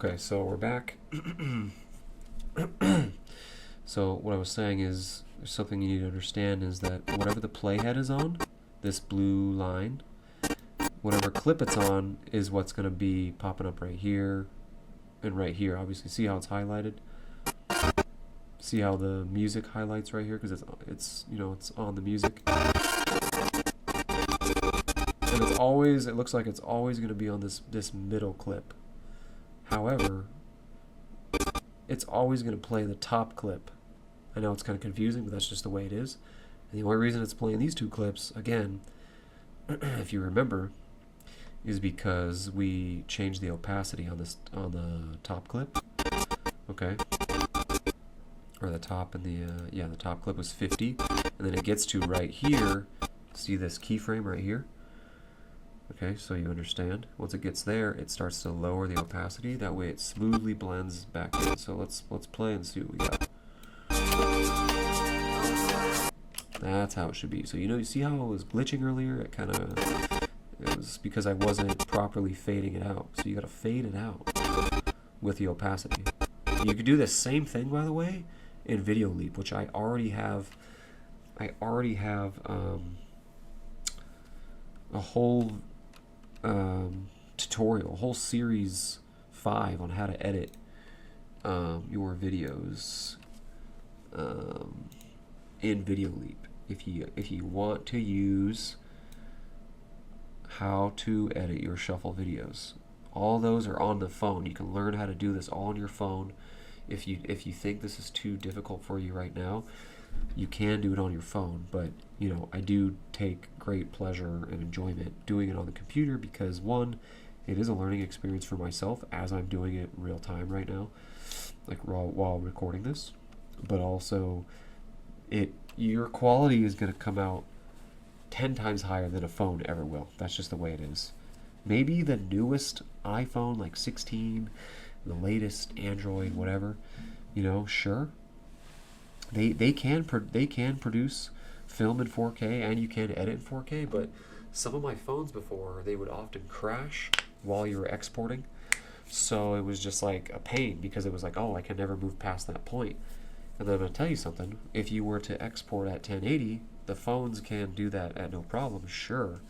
Okay, so we're back. So what I was saying is, there's something you need to understand is that whatever the playhead is on, this blue line, whatever clip it's on is what's going to be popping up right here and right here. Obviously, see how it's highlighted? See how the music highlights right here because it's it's on the music. And it looks like it's always going to be on this middle clip. However, it's always going to play the top clip. I know it's kind of confusing, but that's just the way it is. And the only reason it's playing these two clips, again, if you remember, is because we changed the opacity on the top clip. Okay, or the top and the top clip was 50, and then it gets to right here. See this keyframe right here? Okay, so you understand. Once it gets there, it starts to lower the opacity. That way, it smoothly blends back in. So let's play and see what we got. That's how it should be. So you see how it was glitching earlier? It was because I wasn't properly fading it out. So you got to fade it out with the opacity. You could do the same thing, by the way, in Video Leap, which I already have. A whole tutorial, a whole series 5 on how to edit your videos in Video Leap. If you want to use how to edit your shuffle videos, all those are on the phone. You can learn how to do this all on your phone. If you think this is too difficult for you right now, you can do it on your phone, but I do take great pleasure and enjoyment doing it on the computer because, one, it is a learning experience for myself as I'm doing it real time right now, like while recording this, but also your quality is going to come out 10 times higher than a phone ever will. That's just the way it is. Maybe the newest iPhone, like 16, the latest Android, whatever, sure. They can produce film in 4K and you can edit in 4K, but some of my phones before, they would often crash while you were exporting. So it was just like a pain because it was like, oh, I can never move past that point. And then I'm going to tell you something. If you were to export at 1080, the phones can do that at no problem, sure.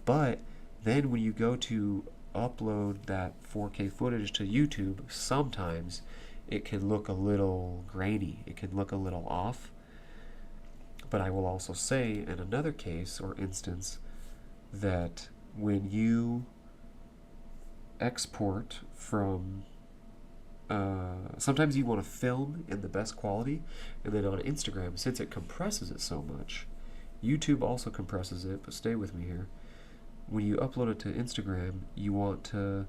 But then when you go to upload that 4K footage to YouTube, sometimes it can look a little grainy. It can look a little off. But I will also say in another case or instance that when you export from sometimes you want to film in the best quality, and then on Instagram, since it compresses it so much, YouTube also compresses it, but stay with me here. When you upload it to Instagram, you want to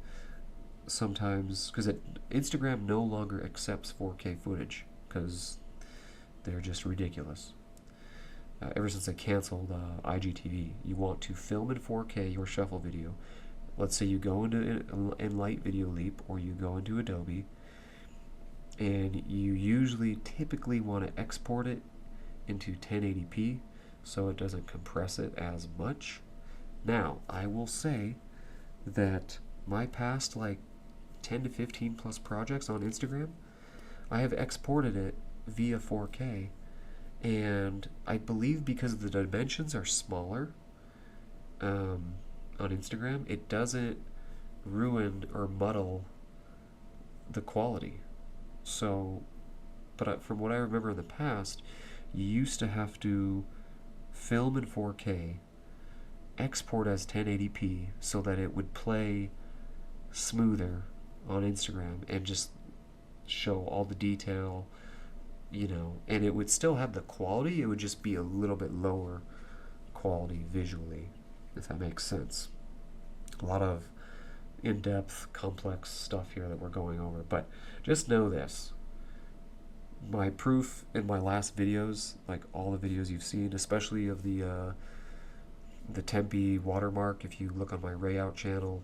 sometimes, because Instagram no longer accepts 4K footage because they're just ridiculous. Ever since they canceled IGTV, you want to film in 4K your shuffle video. Let's say you go into Enlight Video Leap or you go into Adobe, and you typically want to export it into 1080p so it doesn't compress it as much. Now, I will say that my past 10 to 15 plus projects on Instagram, I have exported it via 4K, and I believe because the dimensions are smaller on Instagram, it doesn't ruin or muddle the quality. So, but from what I remember in the past, you used to have to film in 4K, export as 1080p so that it would play smoother on Instagram and just show all the detail, and it would still have the quality. It would just be a little bit lower quality visually, if that makes sense. A lot of in-depth, complex stuff here that we're going over, but just know this. My proof in my last videos, like all the videos you've seen, especially of the Tempe watermark, if you look on my Rayout channel,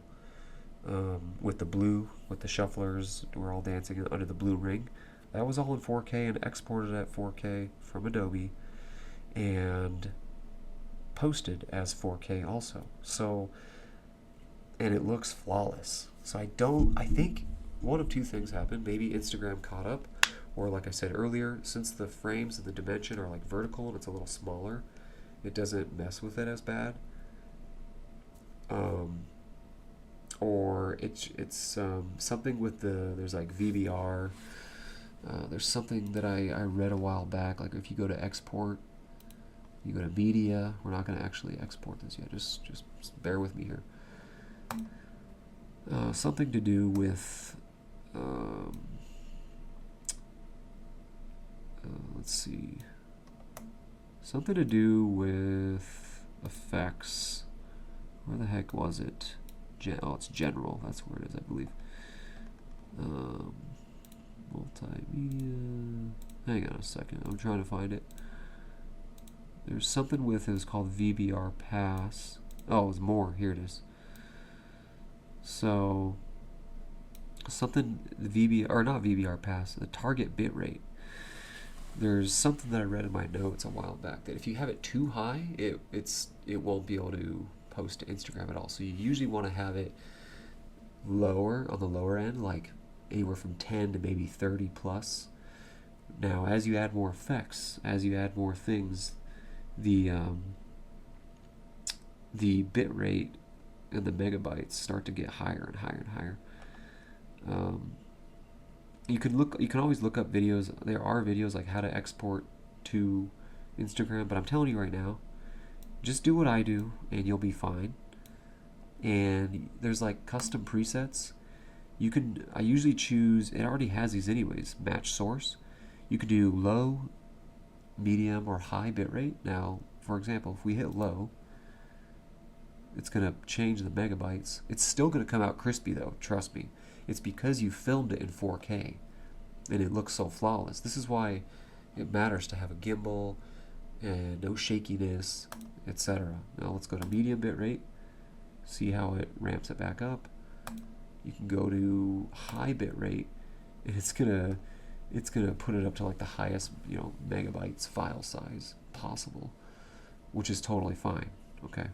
with the shufflers, we're all dancing under the blue ring. That was all in 4K and exported at 4K from Adobe and posted as 4K also. So, and it looks flawless. So I think one of two things happen. Maybe Instagram caught up, or like I said earlier, since the frames and the dimension are like vertical and it's a little smaller, it doesn't mess with it as bad. Or it's something with there's like VBR. There's something that I read a while back, like if you go to export, you go to media. We're not going to actually export this yet, just bear with me here. Something to do with let's see, something to do with effects. Where the heck was it? Oh, it's general. That's where it is, I believe. Multimedia. Hang on a second. I'm trying to find it. There's something with it was called VBR pass. Oh, it was more. Here it is. So something VBR, or not VBR pass, the target bit rate. There's something that I read in my notes a while back that if you have it too high, it won't be able to post to Instagram at all. So you usually want to have it lower, on the lower end, like anywhere from 10 to maybe 30 plus. Now, as you add more effects, as you add more things, the bit rate and the megabytes start to get higher and higher and higher. You can always look up videos. There are videos like how to export to Instagram, but I'm telling you right now, just do what I do and you'll be fine. And there's like custom presets. I usually choose, it already has these anyways, match source. You could do low, medium, or high bitrate. Now, for example, if we hit low, it's going to change the megabytes. It's still going to come out crispy though, trust me. It's because you filmed it in 4K and it looks so flawless. This is why it matters to have a gimbal and no shakiness, etc. Now let's go to medium bitrate, see how it ramps it back up. You can go to high bitrate and it's gonna put it up to like the highest, megabytes file size possible, which is totally fine. Okay.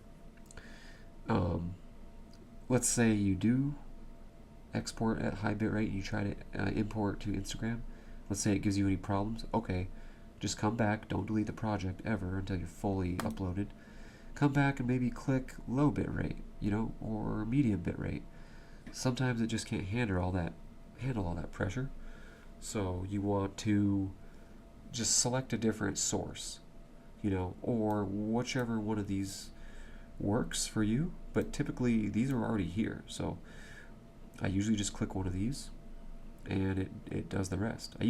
Let's say you do export at high bitrate, you try to import to Instagram. Let's say it gives you any problems. Okay, just come back. Don't delete the project ever until you're fully uploaded. Come back and maybe click low bitrate, or medium bitrate. Sometimes it just can't handle all that pressure. So you want to just select a different source, or whichever one of these works for you. But typically these are already here, so I usually just click one of these and it does the rest. I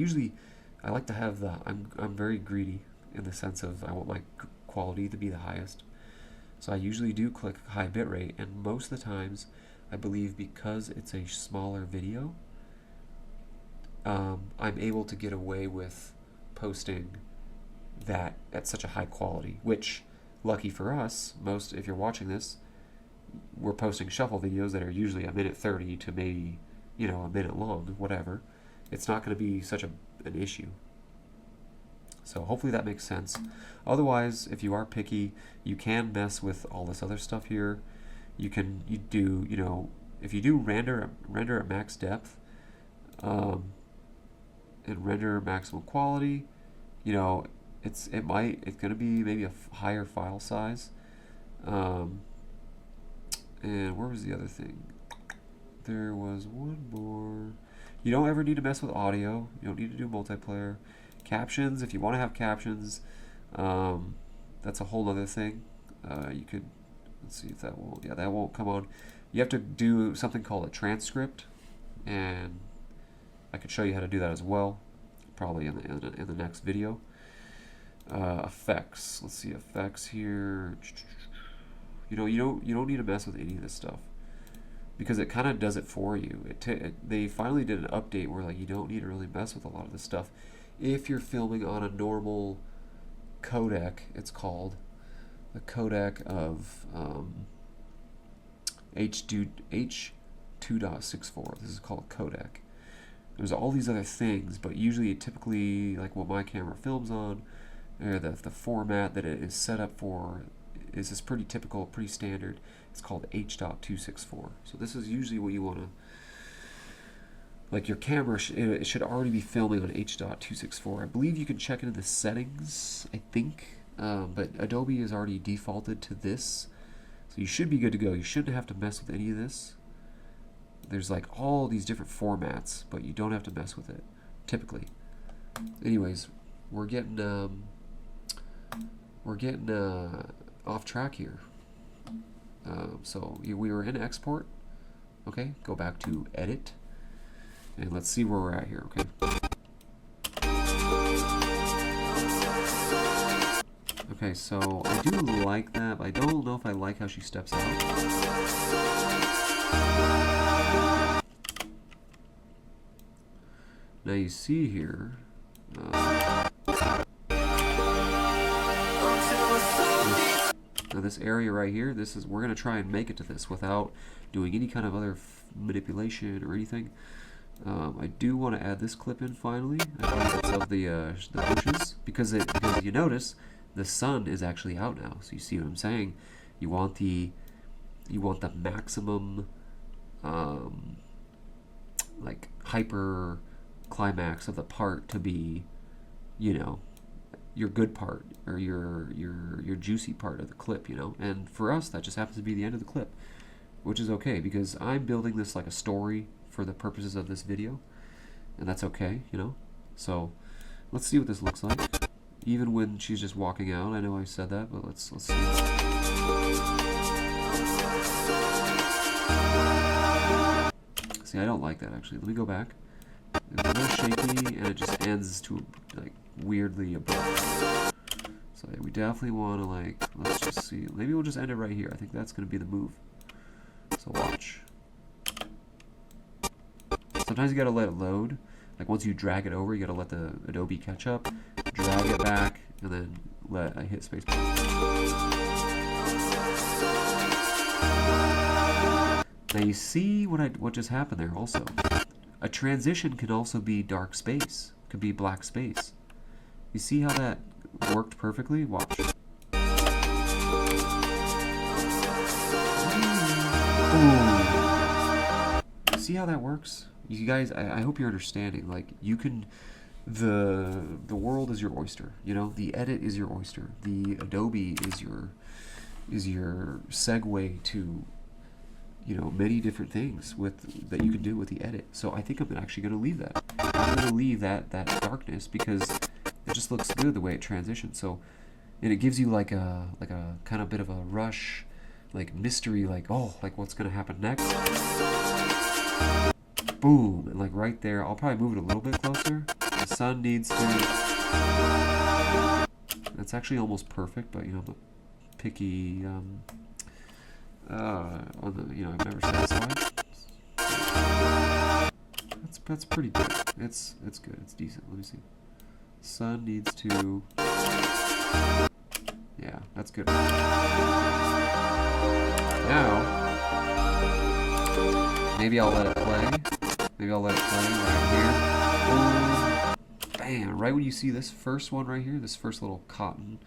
like to have I'm very greedy in the sense of I want my quality to be the highest. So I usually do click high bitrate, and most of the times I believe because it's a smaller video, I'm able to get away with posting that at such a high quality, which, lucky for us, if you're watching this, we're posting shuffle videos that are usually a minute 30 to maybe, a minute long, whatever. It's not going to be such an issue. So hopefully that makes sense. Otherwise, if you are picky, you can mess with all this other stuff here. If you do render at max depth, and render maximum quality, it's going to be maybe a higher file size. And where was the other thing? There was one more. You don't ever need to mess with audio. You don't need to do multiplayer. Captions, if you want to have captions, that's a whole other thing. You could, let's see if that won't come on. You have to do something called a transcript, and I could show you how to do that as well, probably in the next video. Effects, let's see, effects here. You don't need to mess with any of this stuff because it kind of does it for you. They finally did an update where you don't need to really mess with a lot of this stuff if you're filming on a normal codec. It's called the codec of H.2.64. This is called a codec. There's all these other things, but usually, typically, like what my camera films on, or the format that it is set up for is this pretty typical, pretty standard. It's called H.264. So this is usually what you want like your camera, it should already be filming on H.264. I believe you can check into the settings, I think, but Adobe is already defaulted to this, so you should be good to go. You shouldn't have to mess with any of this. There's like all these different formats, but you don't have to mess with it, typically. Anyways, we're getting off track here. So we were in export. Okay, go back to edit. And let's see where we're at here, okay? Okay, so I do like that, but I don't know if I like how she steps out. Now you see here, now this area right here, we're going to try and make it to this without doing any kind of other manipulation or anything. I do want to add this clip in finally. I believe it's of the bushes, because you notice the sun is actually out now. So you see what I'm saying? You want the maximum like hyper climax of the part to be, you know, your good part or your juicy part of the clip, you know. And for us, that just happens to be the end of the clip, which is okay because I'm building this like a story for the purposes of this video, and that's okay, you know. So let's see what this looks like, even when she's just walking out. I know I said that, but let's see. See, I don't like that actually. Let me go back. It's a little shaky, and it just ends to like weirdly abrupt. So yeah, we definitely want to like, let's just see. Maybe we'll just end it right here. I think that's going to be the move. So watch. Sometimes you gotta let it load. Like once you drag it over, you gotta let the Adobe catch up, drag it back, and then I hit spacebar. Now you see what just happened there also. A transition can also be dark space, could be black space. You see how that worked perfectly? Watch. See how that works? You guys, I hope you're understanding. Like, you can, the world is your oyster. You know, the edit is your oyster. The Adobe is your segue to, you know, many different things that you can do with the edit. So I think I'm actually going to leave that. I'm going to leave that darkness because it just looks good the way it transitions. So, and it gives you like a kind of bit of a rush, like mystery, like, oh, like what's going to happen next. Boom, and like right there, I'll probably move it a little bit closer. The sun needs to, that's actually almost perfect, but you know, the picky, on the, you know, I'm never satisfied. That's pretty good. It's good, it's decent. Let me see. Sun needs to, yeah, that's good. Now, maybe I'll let it play. Maybe I'll let it play right here. Boom. Bam! Right when you see this first one right here, this first little cotton,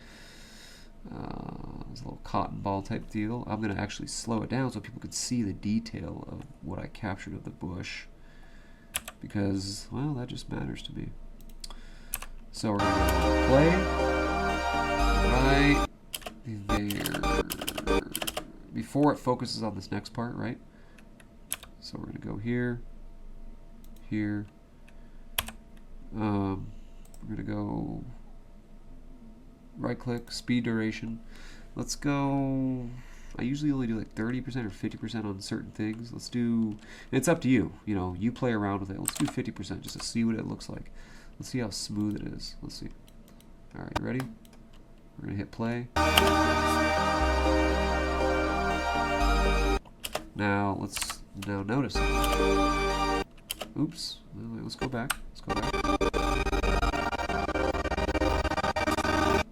this little cotton ball type deal, I'm going to actually slow it down so people can see the detail of what I captured of the bush. Because, well, that just matters to me. So we're going to go play. Right there. Before it focuses on this next part, right? So we're going to go here. Here. We're going to go right click, speed duration. Let's go, I usually only do like 30% or 50% on certain things. Let's do, it's up to you. You know, you play around with it. Let's do 50% just to see what it looks like. Let's see how smooth it is. Let's see. All right, you ready? We're going to hit play. Now, now notice it. Oops. Let's go back.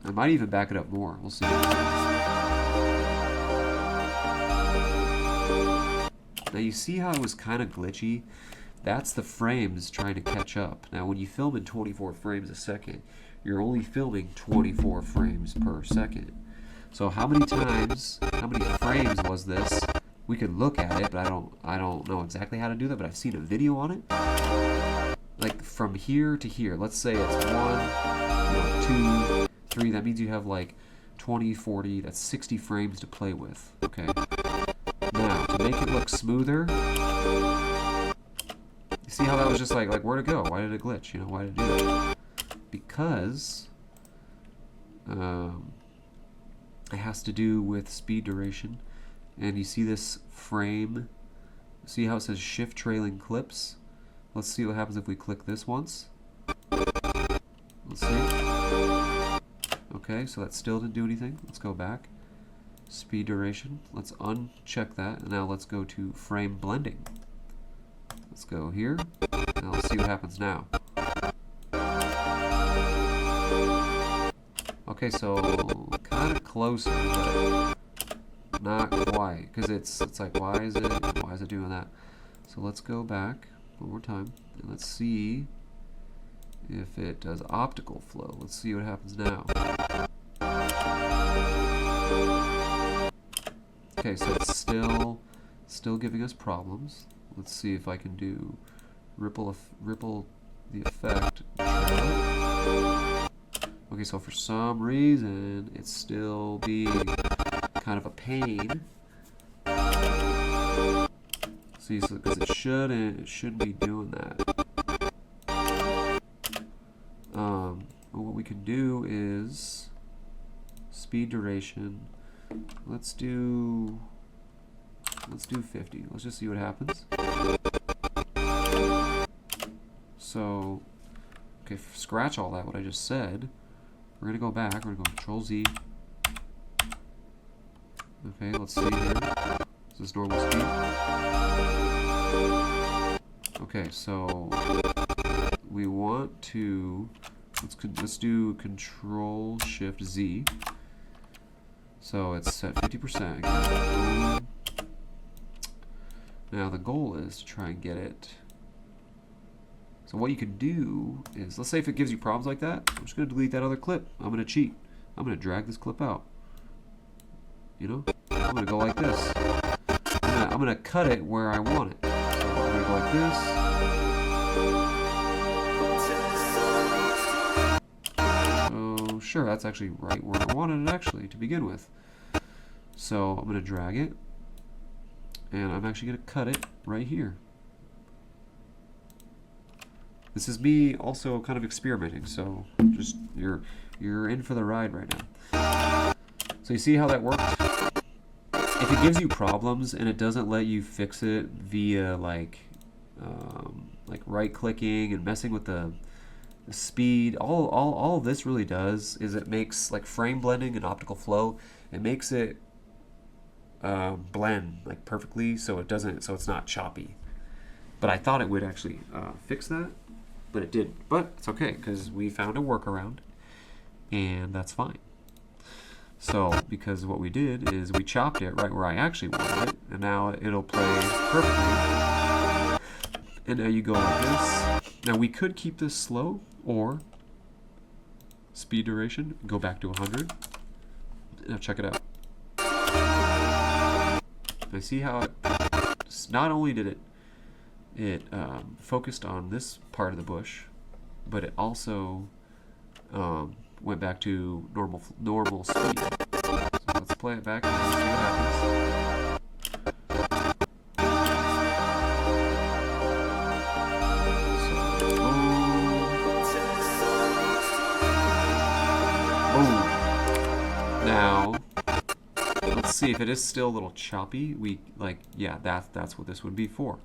I might even back it up more. We'll see. Now you see how it was kind of glitchy? That's the frames trying to catch up. Now when you film in 24 frames a second, you're only filming 24 frames per second. So how many frames was this we could look at it, but I don't know exactly how to do that, but I've seen a video on it. Like from here to here, let's say it's 1, 2, 3, that means you have like 20, 40, that's 60 frames to play with, okay? Now, to make it look smoother, you see how that was just like where'd it go? Why did it glitch? You know, why did it do that? Because it has to do with speed duration. And you see this frame, see how it says shift trailing clips? Let's see what happens if we click this once. Let's see. Okay, so that still didn't do anything. Let's go back. Speed duration. Let's uncheck that. And now let's go to frame blending. Let's go here. Now let's see what happens now. Okay, so kind of closer, but not quite, because it's like, why is it doing that? So let's go back one more time and let's see if it does optical flow. Let's see what happens now. Okay, so it's still giving us problems. Let's see if I can do ripple the effect. Okay, so for some reason it's still being kind of a pain. See, so because it shouldn't be doing that. What we can do is speed duration. Let's do 50. Let's just see what happens. So, okay, scratch all that what I just said. We're gonna go back. We're gonna go Control Z. Okay, let's see here. This is normal speed. Okay, so we want to let's do Control Shift Z. So it's set 50% again. Now the goal is to try and get it. So what you can do is, let's say if it gives you problems like that, I'm just going to delete that other clip. I'm going to cheat. I'm going to drag this clip out. You know, I'm going to go like this. I'm going to cut it where I want it. So I'm going to go like this. So sure, that's actually right where I wanted it actually to begin with. So I'm going to drag it, and I'm actually going to cut it right here. This is me also kind of experimenting, so just you're in for the ride right now. So you see how that worked? If it gives you problems and it doesn't let you fix it via like right-clicking and messing with the speed, all of this really does is it makes like frame blending and optical flow. It makes it blend like perfectly, so it's not choppy. But I thought it would actually fix that. But it didn't. But it's okay, because we found a workaround, and that's fine. So, because what we did is we chopped it right where I actually wanted it, and now it'll play perfectly. And now you go like this. Now we could keep this slow, or speed duration, go back to 100. Now check it out. I see how it, not only did it focused on this part of the bush, but it also went back to normal speed. So let's play it back and see what happens. So, now let's see if it is still a little choppy. That's what this would be for.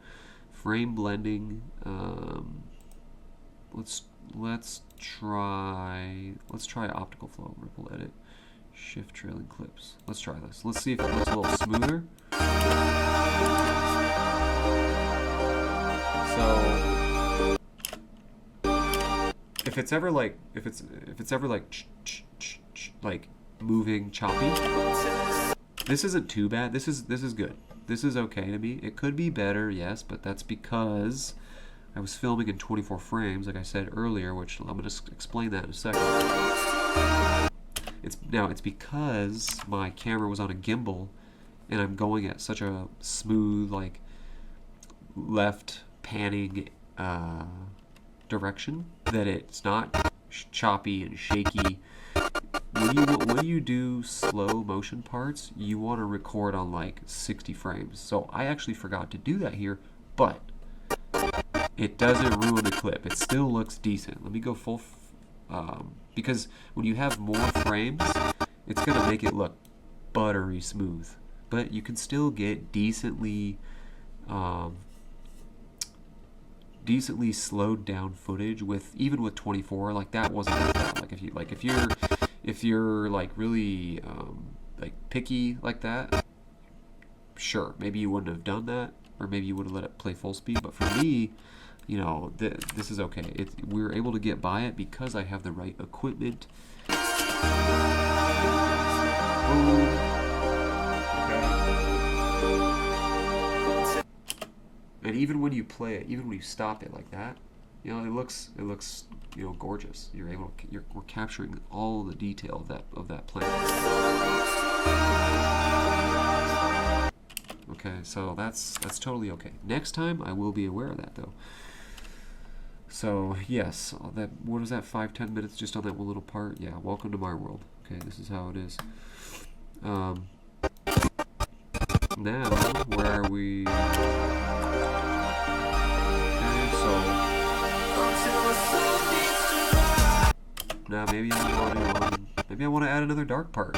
Frame blending. Let's try optical flow, ripple edit, shift trailing clips. Let's try this. Let's see if it looks a little smoother. So if it's ever like moving choppy, this isn't too bad. This is good. This is okay to me. It could be better, yes, but that's because I was filming in 24 frames, like I said earlier, which I'm going to explain that in a second. It's because my camera was on a gimbal, and I'm going at such a smooth, like, left panning direction that it's not choppy and shaky. When you do slow motion parts, you want to record on like 60 frames. So I actually forgot to do that here, but it doesn't ruin the clip. It still looks decent. Let me go full, because when you have more frames, it's going to make it look buttery smooth. But you can still get decently slowed down footage with, even with 24. Like that wasn't that bad. Like if you're like really like picky like that, sure, maybe you wouldn't have done that, or maybe you would have let it play full speed. But for me, you know, this is okay. We were able to get by it because I have the right equipment. And even when you play it, even when you stop it like that, you know, it looks you know, gorgeous. We're capturing all the detail of that plant. Okay, so that's totally okay. Next time I will be aware of that though. So yes, what was that, 5-10 minutes just on that one little part? Yeah, welcome to my world. Okay, this is how it is. Now where are we? Okay, so now maybe I want to add another dark part.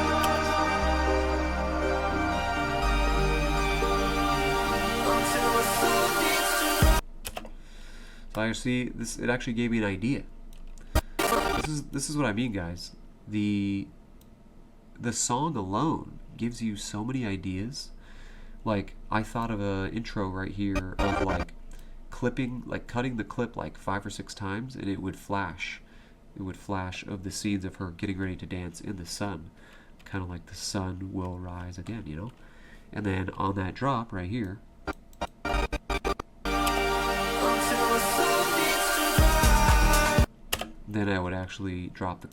So I see this. It actually gave me an idea. This is what I mean, guys. The song alone gives you so many ideas. Like, I thought of an intro right here of like cutting the clip like 5 or 6 times, and it would flash. It would flash of the scenes of her getting ready to dance in the sun, kind of like the sun will rise again, you know. And then on that drop right here, then I would actually drop the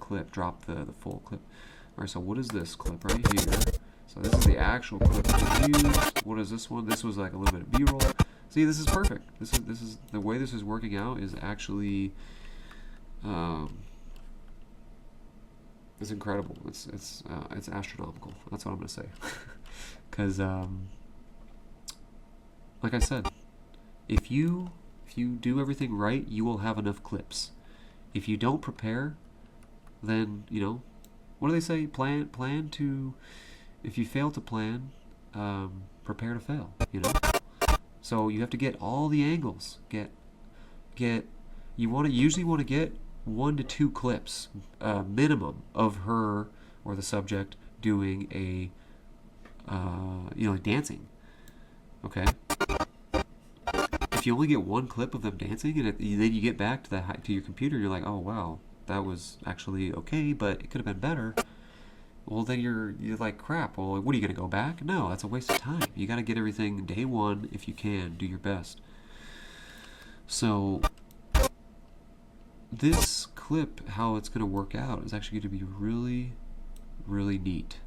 full clip. Alright, so what is this clip right here? So this is the actual clip that we used. What is this one? This was like a little bit of B-roll. See, this is perfect. This is the way this is working out is actually it's incredible. It's astronomical. That's what I'm gonna say. Because like I said, if you do everything right, you will have enough clips. If you don't prepare, then, you know, what do they say? Plan to. If you fail to plan, prepare to fail. You know. So you have to get all the angles. You usually want to get 1 to 2 clips minimum of her or the subject doing a you know, dancing. Okay. If you only get 1 clip of them dancing, and then you get back to your computer, you're like, oh wow, that was actually okay, but it could have been better. Well, then you're like, crap. Well, what are you gonna go back? No, that's a waste of time. You got to get everything day one if you can. Do your best. So this clip, how it's gonna work out, is actually going to be really, really neat.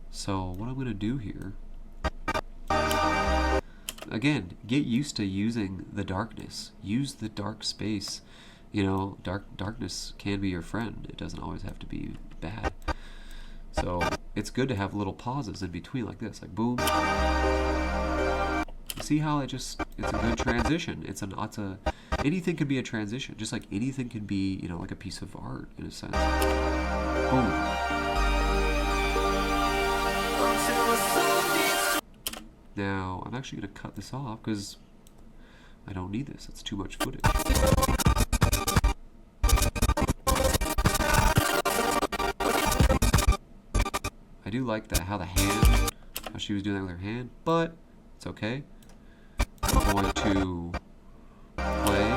So what I'm gonna do here. Again, get used to using the darkness. Use the dark space. You know, darkness can be your friend. It doesn't always have to be bad. So it's good to have little pauses in between like this, like boom. See how it's a good transition. Anything could be a transition, just like anything can be, you know, like a piece of art in a sense. Boom. Now, I'm actually going to cut this off because I don't need this. It's too much footage. I do like how she was doing that with her hand, but it's okay. I'm going to play.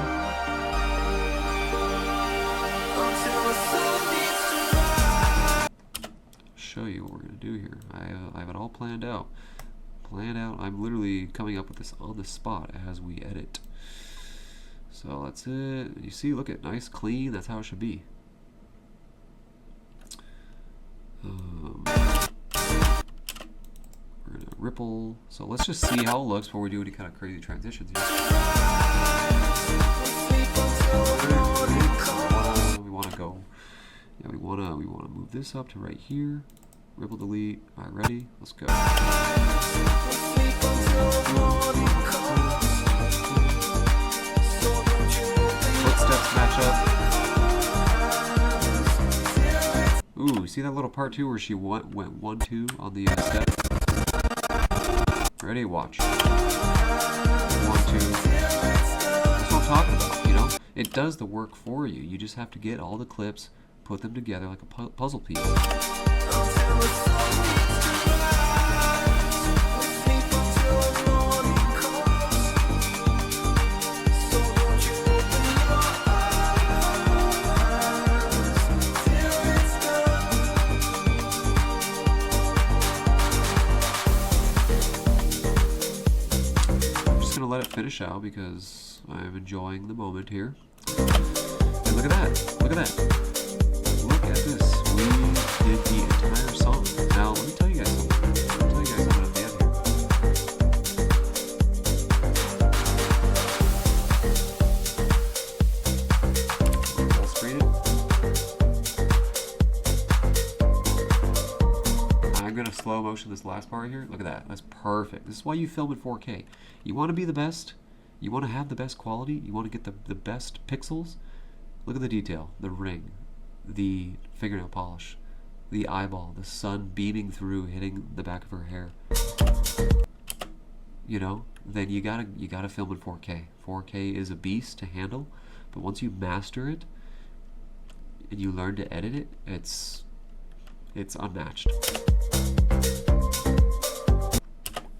Show you what we're going to do here. I have it all planned out. I'm literally coming up with this on the spot as we edit. So that's it. You see, look at nice, clean. That's how it should be. We're gonna ripple. So let's just see how it looks before we do any kind of crazy transitions here. We want to go. Yeah, we want to move this up to right here. Ripple delete. All right, ready? Let's go. Footsteps match up. Ooh, see that little part too where she went 1-2 on the step? Ready? Watch. 1-2. That's what I'm talking about, you know? It does the work for you. You just have to get all the clips, put them together like a puzzle piece. Let it finish out because I'm enjoying the moment here. And look at that. Look at that. Look at this. We did the entire song. Now, let me tell you guys something. Let me tell you guys something at the end here. Full screen it. I'm going to slow motion this last part here. Look at that. That's perfect. This is why you film in 4K. You want to be the best, you want to have the best quality, you want to get the best pixels. Look at the detail, the ring, the fingernail polish, the eyeball, the sun beaming through, hitting the back of her hair. You know, then you gotta film in 4K. 4K is a beast to handle, but once you master it and you learn to edit it, it's unmatched.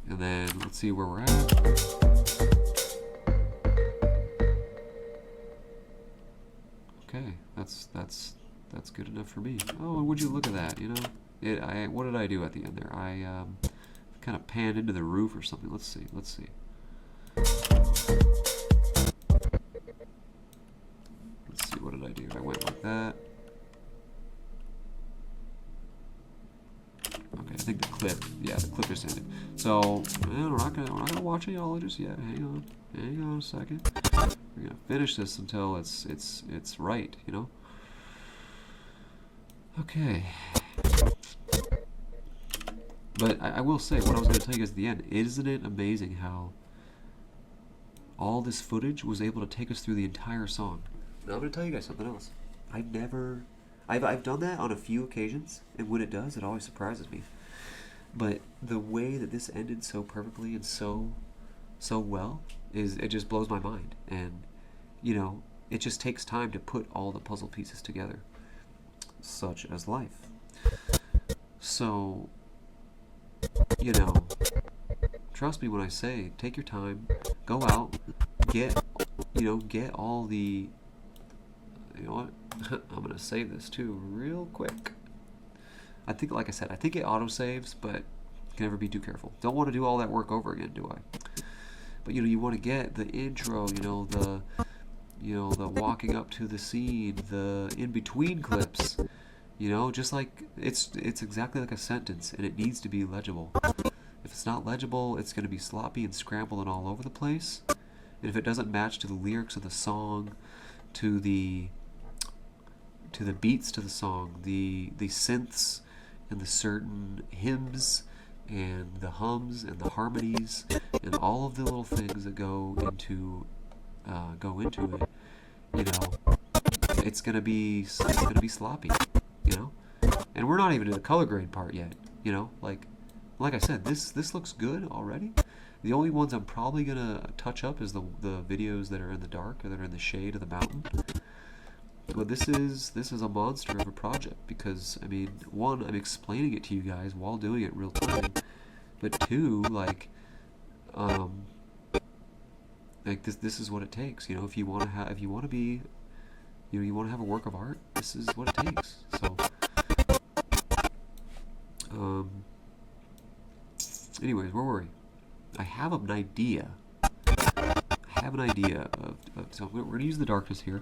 And then let's see where we're at. Okay, that's good enough for me. Oh, and would you look at that? You know, what did I do at the end there? I kind of panned into the roof or something. Let's see. Let's see. What did I do? I went like that. Okay, I think the clip just ended. So, man, we're not gonna watch it all just yet. Hang on a second. We're gonna finish this until it's right, you know. Okay. But I will say, what I was gonna tell you guys at the end, isn't it amazing how all this footage was able to take us through the entire song? Now I'm gonna tell you guys something else. I've done that on a few occasions, and when it does, it always surprises me. But the way that this ended so perfectly and so well it just blows my mind. And you know, it just takes time to put all the puzzle pieces together, such as life. So, you know, trust me when I say, take your time, go out, get all the. You know what? I'm gonna save this too real quick. I think, like I said, I think it auto-saves, but you can never be too careful. Don't want to do all that work over again, do I? But you know, you want to get the intro, the walking up to the scene, the in-between clips, just like it's exactly like a sentence, and it needs to be legible. If it's not legible, it's going to be sloppy and scrambled and all over the place. And if it doesn't match to the lyrics of the song, to the beats to the song, the synths and the certain hymns and the hums and the harmonies and all of the little things that go into it, it's gonna be sloppy, And we're not even in the color grade part yet, Like I said, this looks good already. The only ones I'm probably gonna touch up is the videos that are in the dark or that are in the shade of the mountain. But this is a monster of a project because, I mean, one, I'm explaining it to you guys while doing it real time, but two, this is what it takes. If you want to have a work of art, this is what it takes. So, anyways, where were we? I have an idea. So we're going to use the darkness here.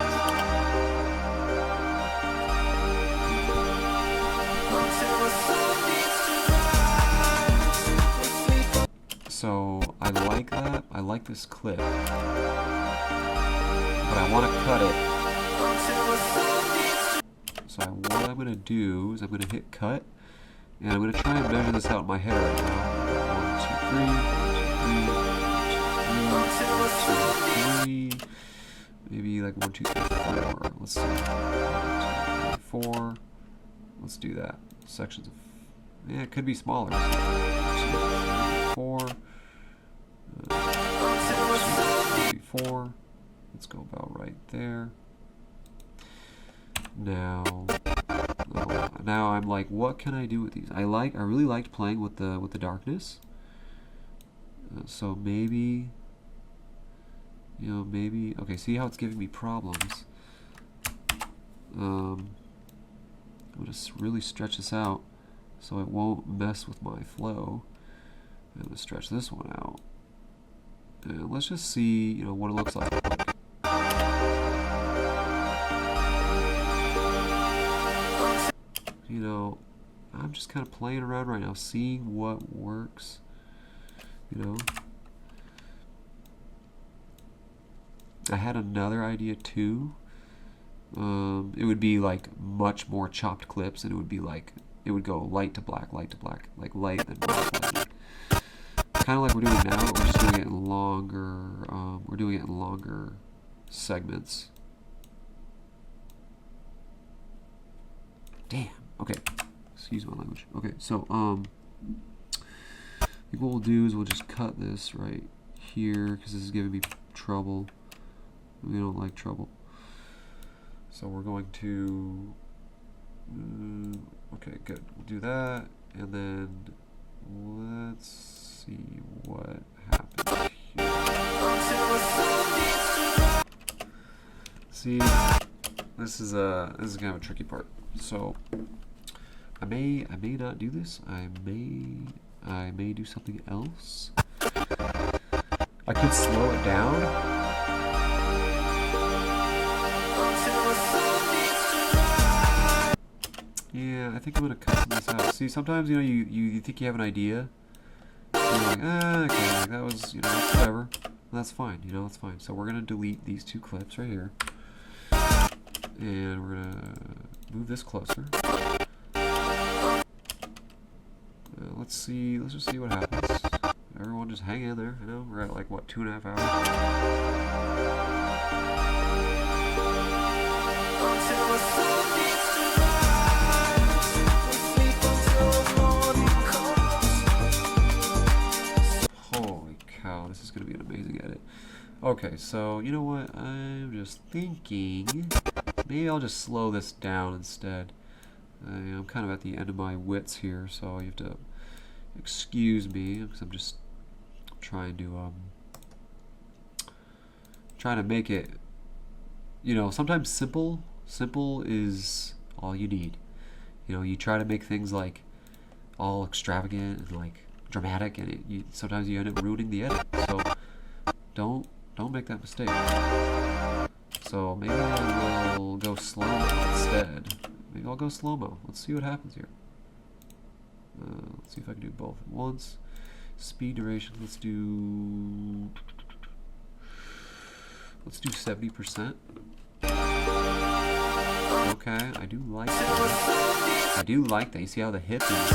like that. I like this clip. But I want to cut it. So what I'm going to do is I'm going to hit cut. And I'm going to try and measure this out in my head right now. 1, 2, 3, 1, 2, 3. Maybe like 1, 2, 3, 4. Let's see. 1, 2, 3, 4. Let's do that. Sections of. Yeah, it could be smaller. 1, 2, 3, 4. 1, 2, 3, 4. Let's go about right there. Now I'm like, what can I do with these? I really liked playing with the darkness. So maybe, okay. See how it's giving me problems. I'm gonna really stretch this out so it won't mess with my flow. I'm gonna stretch this one out, and let's just see, what it looks like. I'm just kind of playing around right now, seeing what works. I had another idea too. It would be like much more chopped clips, and it would be like, it would go light to black, like light then black. Kind of like we're doing now, but we're just doing it in longer. We're doing it in longer segments. Damn. Okay. Excuse my language. Okay, so I think what we'll do is we'll just cut this right here because this is giving me trouble. We don't like trouble. So we're going to okay, good. We'll do that, and then let's see what happens here. See, this is kind of a tricky part. So I may not do this. I may do something else. I could slow it down. Yeah, I think I'm gonna cut this out. See, sometimes you think you have an idea. And you're like, okay, like that was whatever. That's fine. That's fine. So we're gonna delete these two clips right here, and we're gonna move this closer. Let's just see what happens. Everyone just hang in there. We're at like what, 2.5 hours. Holy cow, this is gonna be an amazing edit. Okay, so you know what? I'm just thinking maybe I'll just slow this down instead. I'm kind of at the end of my wits here, so you have to excuse me because I'm just trying to make it, sometimes simple is all you need. You try to make things like all extravagant and like dramatic, and sometimes you end up ruining the edit. So don't make that mistake. So maybe I will go slow-mo instead. Maybe I'll go slow-mo. Let's see what happens here. Let's see if I can do both at once. Speed duration, let's do 70%. Okay, I do like that. You see how the hip is?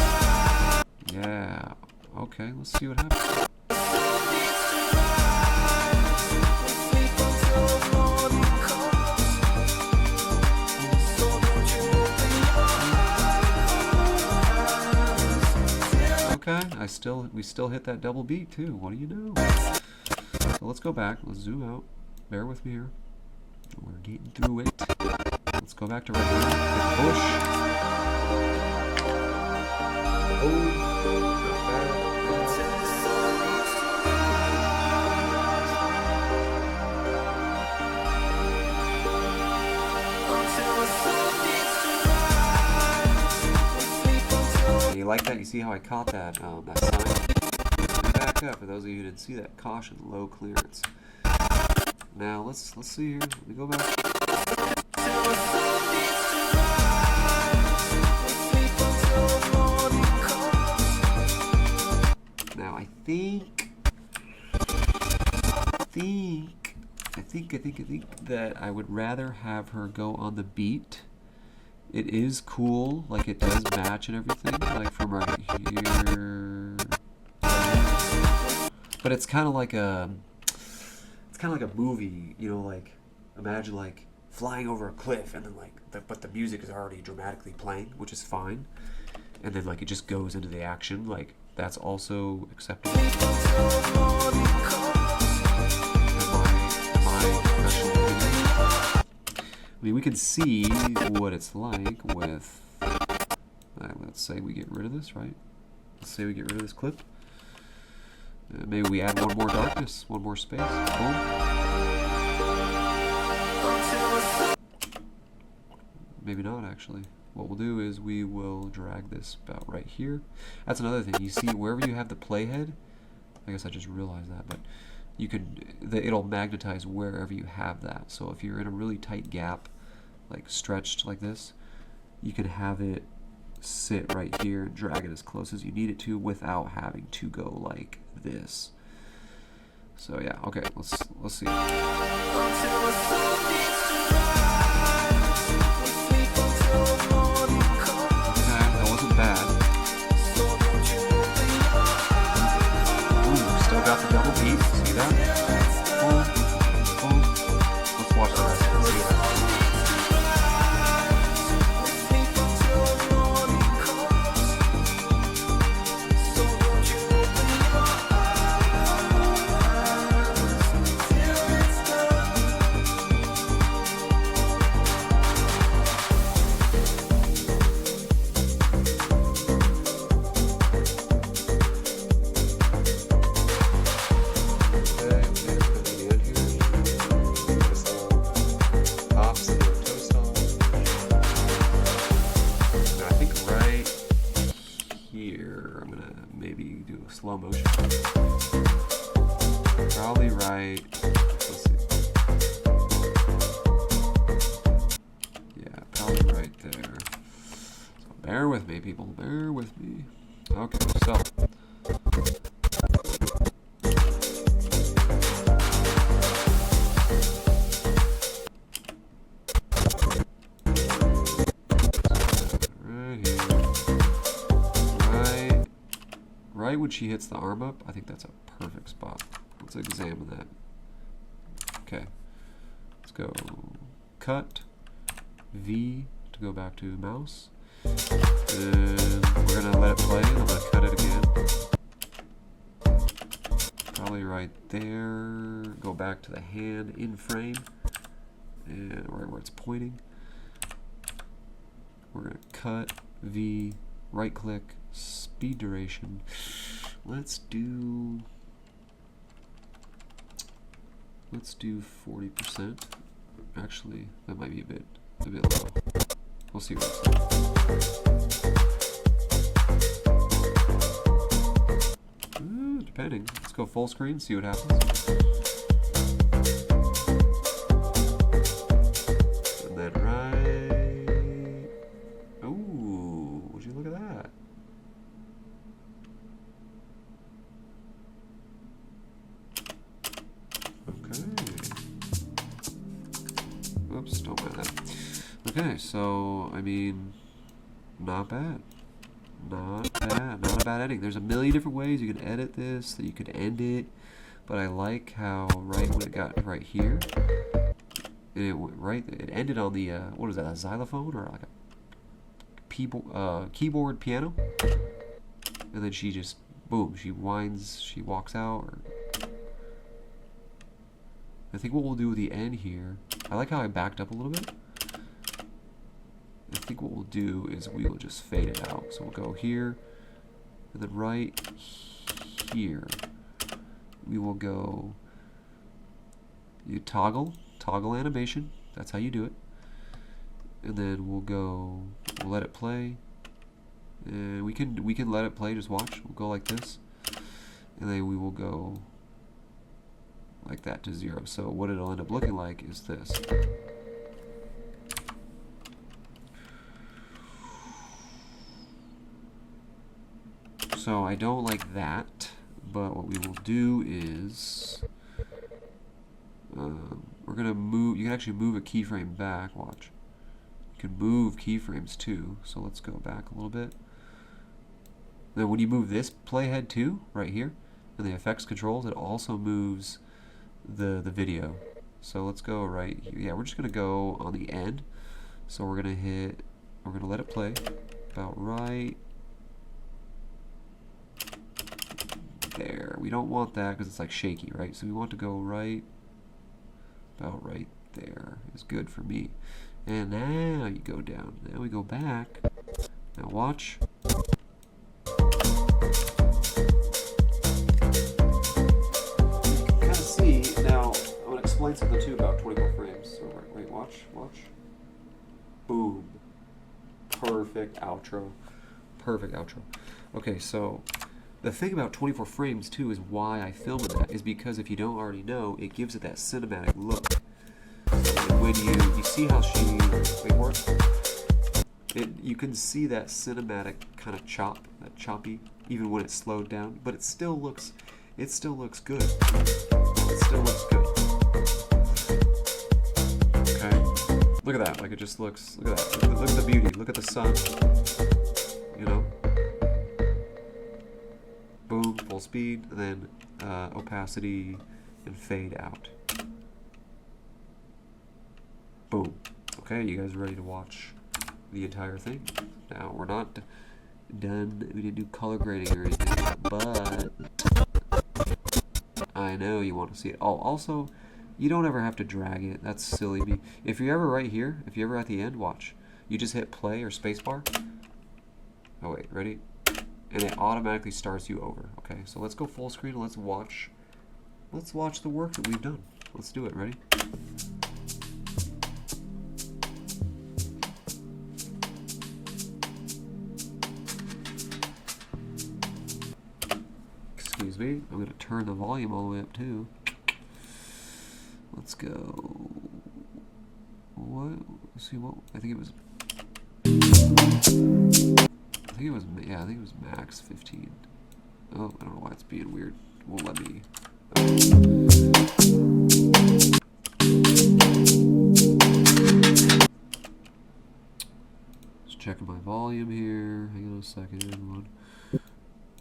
Yeah. Okay, let's see what happens. Okay, we still hit that double beat too. What do you know? So let's go back. Let's zoom out. Bear with me here. We're getting through it. Let's go back to right here. Hit push. You like that? You see how I caught that that sign? Back up for those of you who didn't see that. Caution, low clearance. Now let's see here. Let me go back. Now I think think that I would rather have her go on the beat. It is cool, like it does match and everything, like from right here. But it's kind of like a movie, you know, like imagine like flying over a cliff and then like but the music is already dramatically playing, which is fine. And then like it just goes into the action, like that's also acceptable. My professional opinion. I mean, we can see what it's like with, let's say we get rid of this, right? Let's say we get rid of this clip. Maybe we add one more darkness, one more space. Boom. Maybe not, actually. What we'll do is we will drag this about right here. That's another thing. You see, wherever you have the playhead, I guess I just realized that, but you can, it'll magnetize wherever you have that. So if you're in a really tight gap, like stretched like this, you can have it sit right here and drag it as close as you need it to without having to go like this. So yeah, okay, let's see. Okay, that wasn't bad. Ooh, still got the double beat. See that? Boom, boom. Let's watch the rest. Let's see that. Slow motion. Probably right. Let's see. Yeah, probably right there. So bear with me, people. Bear with me. Okay, so. Right when she hits the arm up, I think that's a perfect spot. Let's examine that. Okay, let's go cut, V to go back to mouse, and we're gonna let it play. I'm gonna cut it again. Probably right there. Go back to the hand in frame, and right where it's pointing. We're gonna cut, V, right click, speed duration. Let's do 40%. Actually, that might be a bit low. We'll see what it's like. Depending. Let's go full screen, see what happens. And then right. Ooh, would you look at that? Oops, don't mind that. Okay, so, I mean, not bad. Not bad. Not a bad editing. There's a million different ways you can edit this, that you could end it, but I like how right when it got right here, it went right, it ended on the, what is that, a xylophone or like a keyboard piano? And then she just, boom, she whines, she walks out, or I think what we'll do with the end here, I like how I backed up a little bit. I think what we'll do is we will just fade it out. So we'll go here, and then right here, we will go, you toggle animation, that's how you do it. And then we'll let it play. And we can let it play, just watch. We'll go like this. And then we will go like that to 0. So what it'll end up looking like is this. So I don't like that, but what we will do is we're gonna move. You can actually move a keyframe back. Watch. You can move keyframes too. So let's go back a little bit. Then when you move this playhead too, right here, in the effects controls, it also moves the video. So let's go right here. Yeah, we're just gonna go on the end. So we're gonna let it play about right there. We don't want that because it's like shaky, right? So we want to go right about right there is good for me. And now you go down. Now we go back. Now watch. Kind of see now. I'm gonna explain something too about 24 frames. So wait, watch. Boom. Perfect outro. Perfect outro. Okay, so the thing about 24 frames too is why I filmed that is because if you don't already know, it gives it that cinematic look. And when you see how she works, you can see that cinematic kind of that choppy, even when it's slowed down. But it still looks good. It still looks good. Okay, look at that. Like it just looks. Look at that. Look at the beauty. Look at the sun. You know. Boom, full speed, and then opacity and fade out. Boom. Okay, you guys ready to watch the entire thing? Now, we're not done. We didn't do color grading or anything, but I know you want to see it. Oh, also, you don't ever have to drag it. That's silly. If you're ever right here, if you're ever at the end, watch. You just hit play or spacebar. Oh, wait, ready? And it automatically starts you over. Okay, so let's go full screen and let's watch the work that we've done. Let's do it. Ready? Excuse me. I'm gonna turn the volume all the way up too. Let's go. What? Let's see what I think it was. I think it was max 15. Oh, I don't know why it's being weird. It won't let me. Just checking my volume here. Hang on a second, everyone.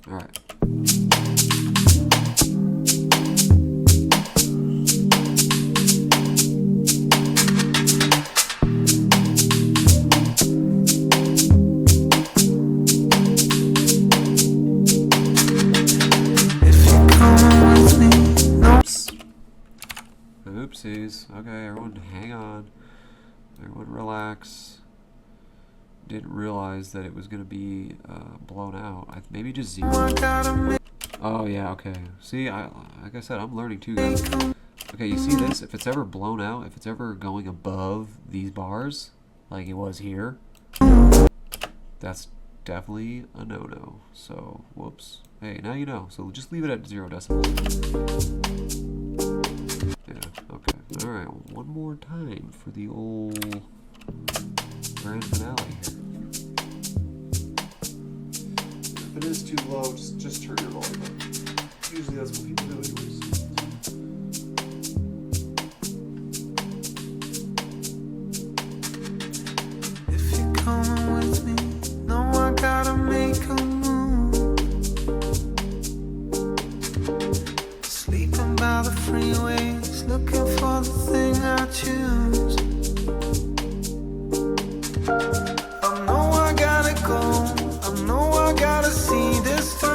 All right. Oopsies. Okay, everyone hang on. Everyone relax. Didn't realize that it was going to be blown out. Maybe just 0. Oh, yeah, okay. See, like I said, I'm learning too, guys. Okay, you see this? If it's ever blown out, if it's ever going above these bars, like it was here, that's definitely a no-no. So, whoops. Hey, now you know. So just leave it at 0 decibels. Yeah, okay. Alright, one more time for the old grand finale here. If it is too low, just turn your volume up. Usually that's what people do anyways. If you're coming with me, no, I gotta make a move. Sleeping by the freeways, looking for the thing I choose. I know I gotta go, I know I gotta see this through.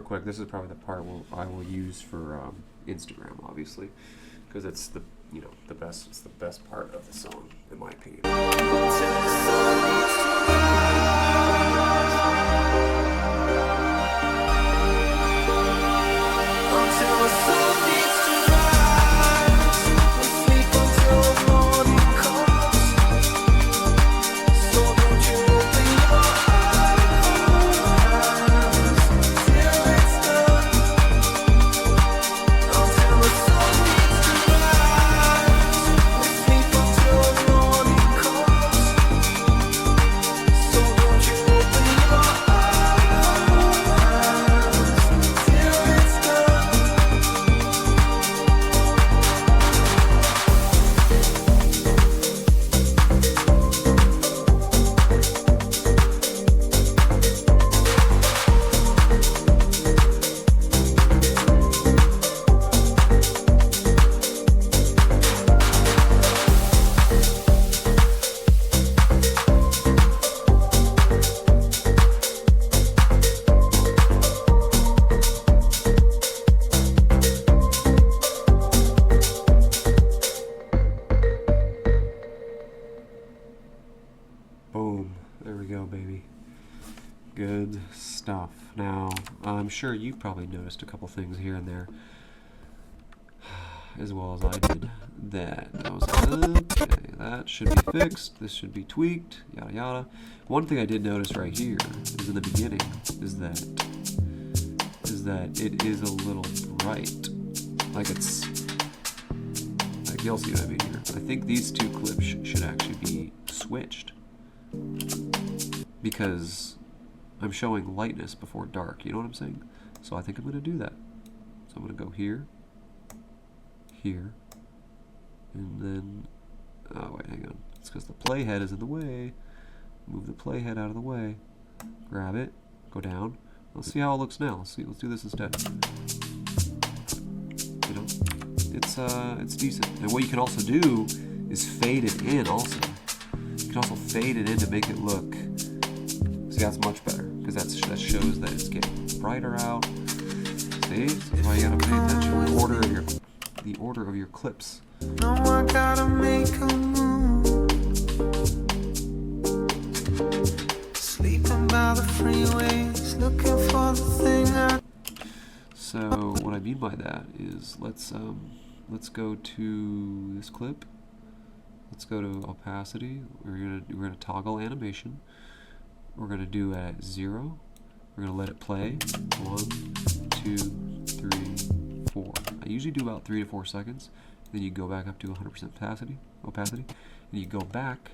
quick, this is probably the part I will use for Instagram, obviously, because it's the the best. It's the best part of the song, in my opinion. Boom. There we go, baby. Good stuff. Now, I'm sure you've probably noticed a couple things here and there, as well as I did, that I was like, okay, that should be fixed, this should be tweaked, yada yada. One thing I did notice right here, is in the beginning, is that it is a little bright. Like it's, like you'll see what I mean here. I think these two clips should actually be switched, because I'm showing lightness before dark, you know what I'm saying? So I think I'm going to do that. So I'm going to go here, here, and then, oh wait, hang on. It's because the playhead is in the way. Move the playhead out of the way. Grab it, go down. Let's see how it looks now. Let's do this instead. You know, it's decent. And what you can also do is fade it in also. You can also fade it in to make it look, see, that's much better, because that shows that it's getting brighter out. See, so that's why you gotta pay attention. The order of your clips. No, I gotta make a move. Sleeping by the freeways, looking for the thing I. So what I mean by that is let's go to this clip. Let's go to opacity. We're gonna toggle animation. We're gonna do it at 0. We're gonna let it play. 1, 2, 3, 4. I usually do about 3 to 4 seconds. Then you go back up to 100% opacity, and you go back,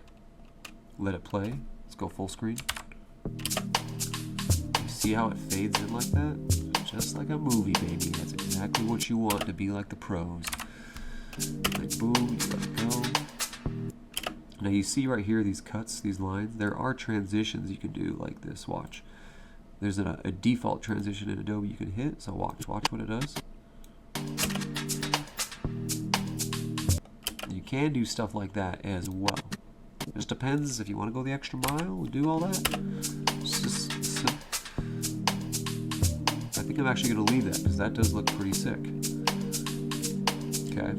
let it play. Let's go full screen. You see how it fades in like that? Just like a movie, baby. That's exactly what you want to be like the pros. Like boom, you let it go. Now you see right here these cuts, these lines. There are transitions you can do like this. Watch. There's a default transition in Adobe you can hit. So watch what it does. You can do stuff like that as well. Just depends if you want to go the extra mile and do all that. It's just I think I'm actually going to leave that because that does look pretty sick. Okay.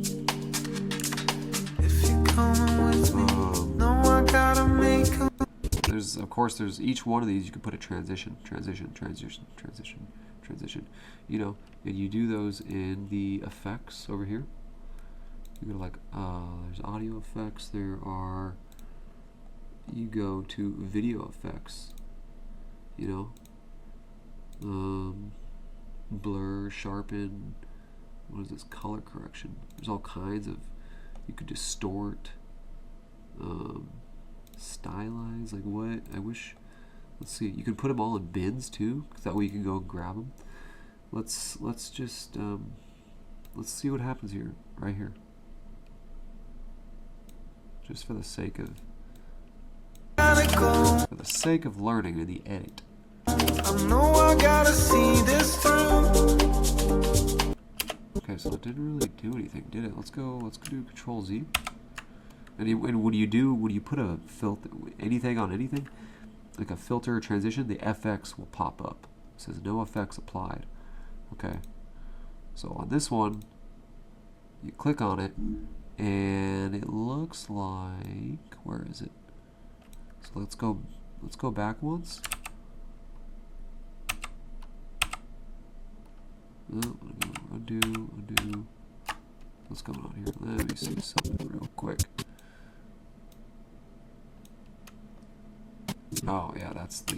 There's, of course, there's each one of these. You can put a transition. You know, and you do those in the effects over here. You go to like, there's audio effects. There are. You go to video effects. You know, blur, sharpen. What is this? Color correction. There's all kinds of. You could distort. Stylize, like what? I wish. Let's see. You can put them all in bins too, because that way you can go and grab them. Let's just let's see what happens here, right here. Just for the sake of learning in the edit. I know I gotta see this through. Okay, so it didn't really do anything, did it? Let's go do Control Z. And when you put a filter, anything on anything, like a filter or transition, the FX will pop up. It says no effects applied. Okay. So on this one, you click on it, and it looks like, where is it? So let's go back once. Oh, undo. What's going on here? Let me see something real quick. Oh yeah, that's the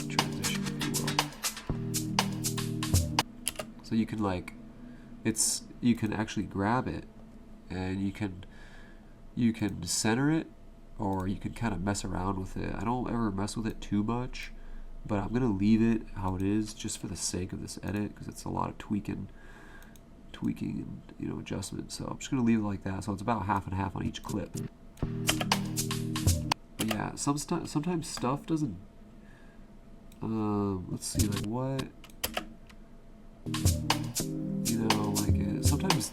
transition, if you will. So you can like, you can actually grab it, and you can center it, or you can kind of mess around with it. I don't ever mess with it too much, but I'm gonna leave it how it is just for the sake of this edit, because it's a lot of tweaking and, you know, adjustment. So I'm just gonna leave it like that. So it's about half and half on each clip. But yeah, sometimes stuff doesn't. Let's see, like what. You know, like sometimes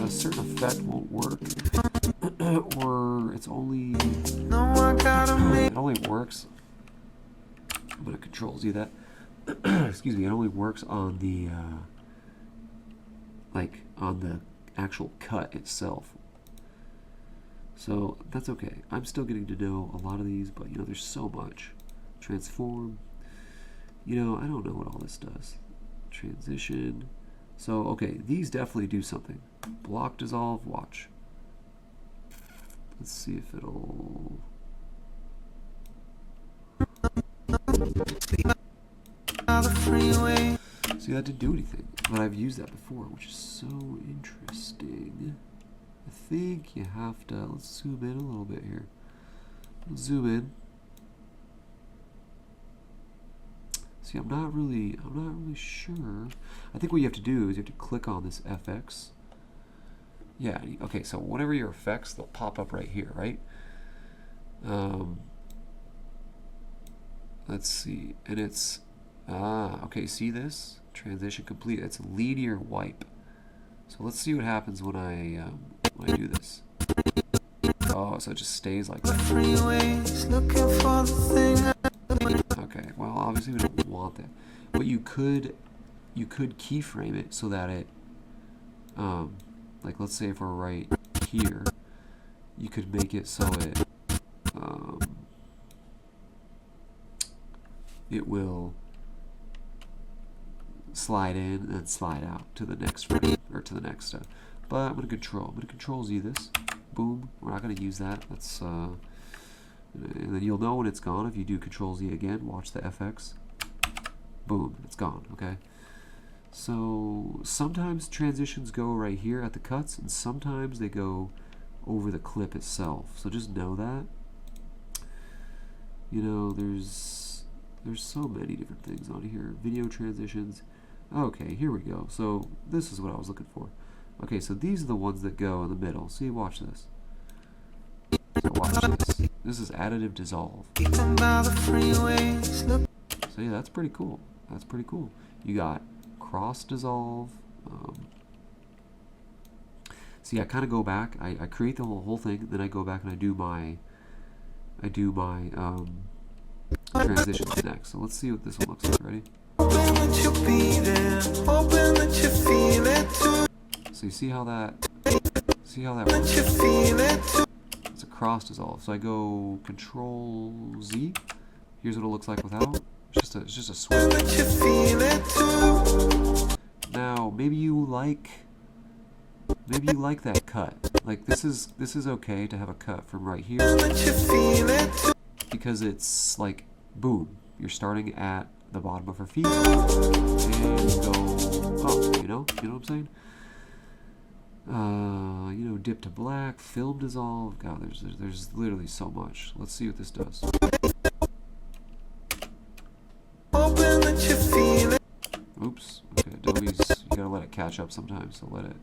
a certain effect won't work, or it's only it only works. I'm gonna Control Z that. Excuse me. It only works on the like on the actual cut itself. So that's okay. I'm still getting to know a lot of these, but you know, there's so much. Transform. You know, I don't know what all this does. Transition. So, okay, these definitely do something. Block dissolve, watch. Let's see if it'll... See, that didn't do anything, but I've used that before, which is so interesting. I think you have to, let's zoom in a little bit here. Let's zoom in. See, I'm not really sure. I think what you have to do is you have to click on this FX. Yeah, okay, so whatever your effects, they'll pop up right here, right? Let's see, and it's, okay, see this? Transition complete, it's a linear wipe. So let's see what happens when I do this. Oh, so it just stays like that. Okay, well, obviously we don't want that. But you could keyframe it so that it, like let's say if we're right here, you could make it so it will slide in and slide out to the next frame, or to the next but I'm gonna Control Z this. Boom. We're not gonna use that. That's and then you'll know when it's gone if you do Control Z again. Watch the FX. Boom, it's gone. Okay. So sometimes transitions go right here at the cuts, and sometimes they go over the clip itself. So just know that. You know, there's so many different things on here. Video transitions. Okay, here we go. So this is what I was looking for. Okay, so these are the ones that go in the middle. See, watch this. So watch this. This is additive dissolve. So yeah, that's pretty cool. That's pretty cool. You got cross dissolve. See, I kind of go back. I create the whole thing, then I go back and I do my transitions next. So let's see what this one looks like. Ready? So you see how that works? It's a cross dissolve. So I go Control Z. Here's what it looks like without. It's just a switch. Now maybe you like that cut. Like this is okay to have a cut from right here, because it's like boom. You're starting at the bottom of her feet and go up. You know what I'm saying? You know, dip to black, film dissolve. God, there's literally so much. Let's see what this does. Oops. Okay, Adobe's, you gotta let it catch up sometimes. So let it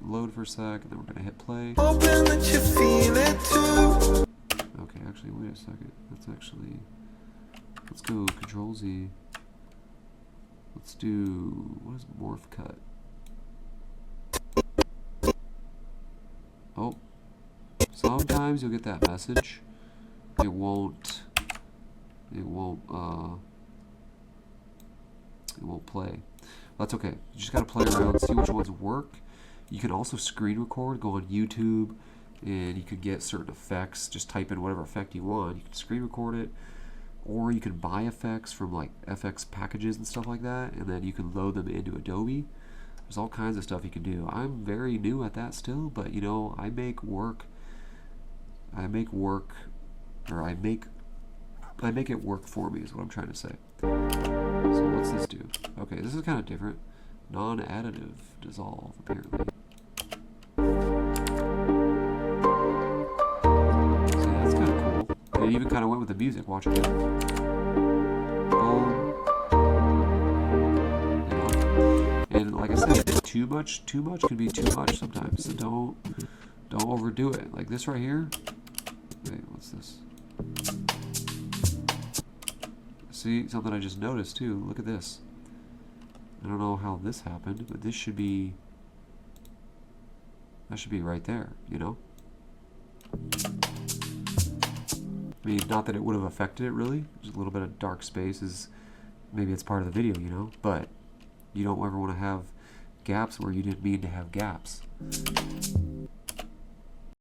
load for a sec, and then we're gonna hit play. Okay, actually, wait a second. Let's go Control Z. Let's do, what is morph cut? Oh, sometimes you'll get that message. It won't it won't play. That's okay. You just gotta play around, see which ones work. You can also screen record, go on YouTube, and you can get certain effects. Just type in whatever effect you want. You can screen record it, or you can buy effects from like FX packages and stuff like that, and then you can load them into Adobe. There's all kinds of stuff you can do. I'm very new at that still, but you know, I make it work for me is what I'm trying to say. So what's this do? Okay, this is kind of different. Non-additive dissolve, apparently. So yeah, that's kind of cool. And it even kind of went with the music. Watch it. Boom. You know? And like I said, too much can be too much sometimes. So don't overdo it. Like this right here. Wait, what's this? See, something I just noticed too. Look at this. I don't know how this happened, but that should be right there, you know? I mean, not that it would have affected it really. Just a little bit of dark space is, maybe it's part of the video, you know? But you don't ever want to have gaps where you didn't mean to have gaps.